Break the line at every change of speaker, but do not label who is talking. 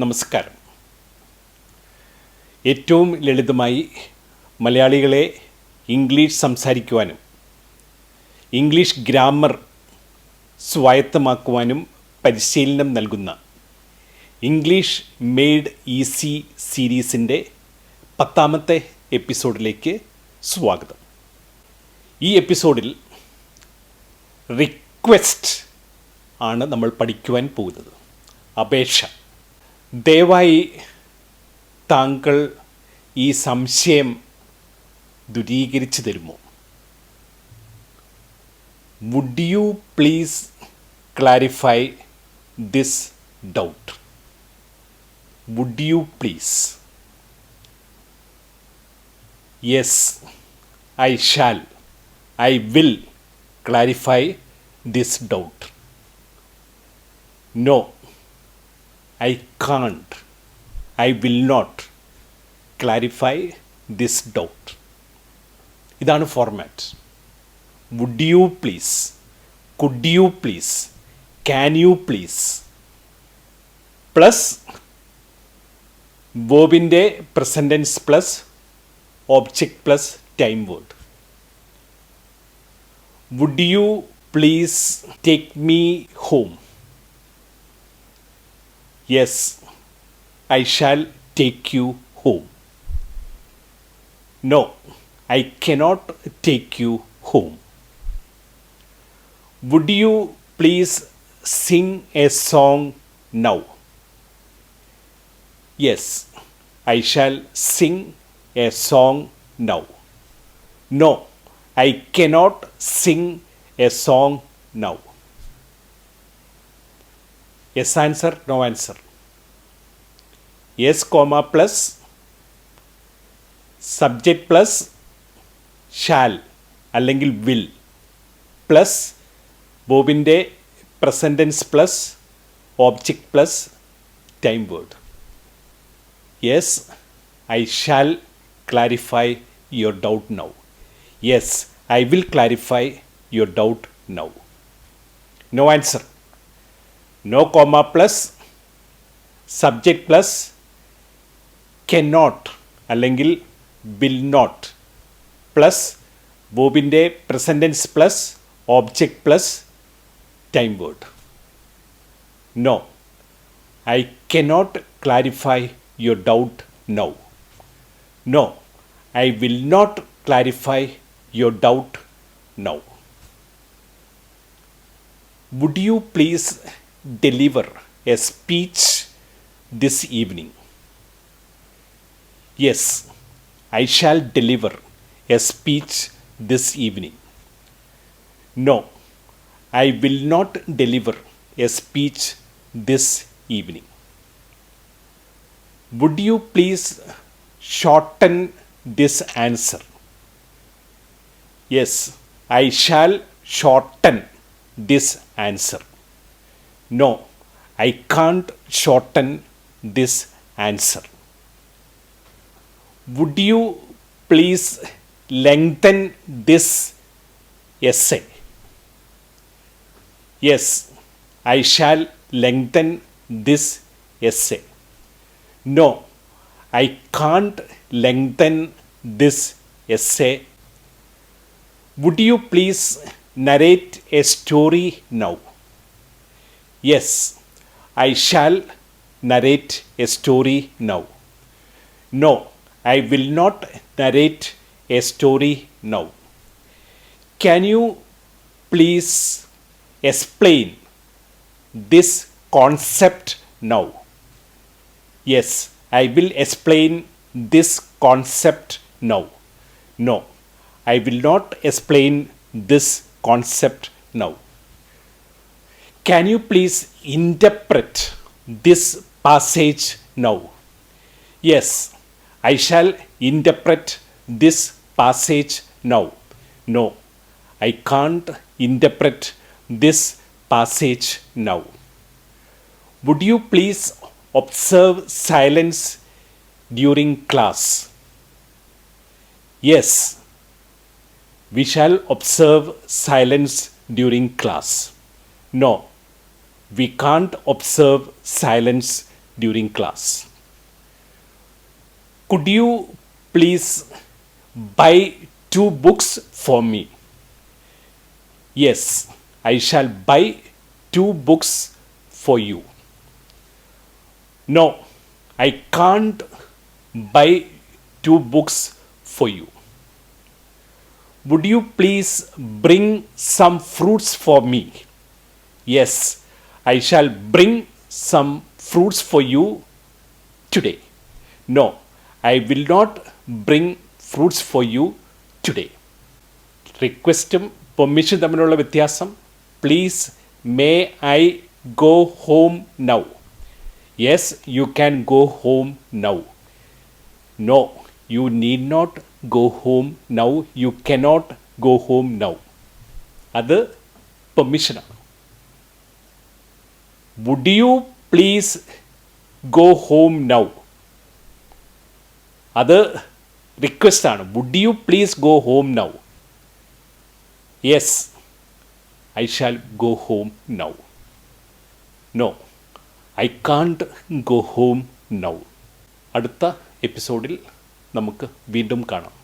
നമസ്കാരം. ഏറ്റവും ലളിതമായി മലയാളികളെ ഇംഗ്ലീഷ് സംസാരിക്കുവാനും ഇംഗ്ലീഷ് ഗ്രാമർ സ്വായത്തമാക്കുവാനും പരിശീലനം നൽകുന്ന ഇംഗ്ലീഷ് മെയ്ഡ് ഈസി സീരീസിൻ്റെ 10ാമത്തെ എപ്പിസോഡിലേക്ക് സ്വാഗതം. ഈ എപ്പിസോഡിൽ റിക്വസ്റ്റ് ആണ് നമ്മൾ പഠിക്കുവാൻ പോകുന്നത്. അപേക്ഷ. ദയവായി താങ്കൾ ഈ സംശയം ദൂരീകരിച്ചു തരുമോ? Would you please clarify this doubt? Would you please? Yes, I shall, I will clarify this doubt. No, I can't, I will not clarify this doubt. ഇതാണ് format. Would you please, could you please, can you please plus വേർബിൻ്റെ present tense plus object plus time word. Would you please take me home? Yes, I shall take you home. No, I cannot take you home. Would you please sing a song now? Yes, I shall sing a song now. No, I cannot sing a song now. Yes answer, no answer. Yes comma plus subject plus shall അല്ലെങ്കിൽ will plus ബോബിൻ്റെ present tense plus object plus time word. Yes, I shall clarify your doubt now. Yes, I will clarify your doubt now. No answer. No comma plus subject plus cannot അല്ലെങ്കിൽ will not plus ബോബിൻ്റെ present tense plus object plus time word. No, I cannot clarify your doubt now. No, I will not clarify your doubt now. Would you please deliver a speech this evening? Yes, I shall deliver a speech this evening. No, I will not deliver a speech this evening. Would you please shorten this answer? Yes, I shall shorten this answer. No, I can't shorten this answer. Would you please lengthen this essay? Yes, I shall lengthen this essay. No, I can't lengthen this essay. Would you please narrate a story now? Yes, I shall narrate a story now. No, I will not narrate a story now. Can you please explain this concept now? Yes, I will explain this concept now. No, I will not explain this concept now. Can you please interpret this passage now? Yes, I shall interpret this passage now. No, I can't interpret this passage now. Would you please observe silence during class? Yes, we shall observe silence during class. No, we can't observe silence during class. Could you please buy 2 books for me? Yes, I shall buy 2 books for you. No, I can't buy 2 books for you. Would you please bring some fruits for me? Yes, I shall bring some fruits for you today. No, I will not bring fruits for you today. റിക്വസ്റ്റും permission തമ്മിലുള്ള വ്യത്യാസം. Please may I go home now? Yes, you can go home now. No, you need not go home now. You cannot go home now. അത് പെർമിഷനാണ്. Would you please go home now? അത് റിക്വസ്റ്റാണ്. Would you please go home now? Yes, I shall go home now. No, I can't go home now. അടുത്ത എപ്പിസോഡിൽ നമുക്ക് വീണ്ടും കാണാം.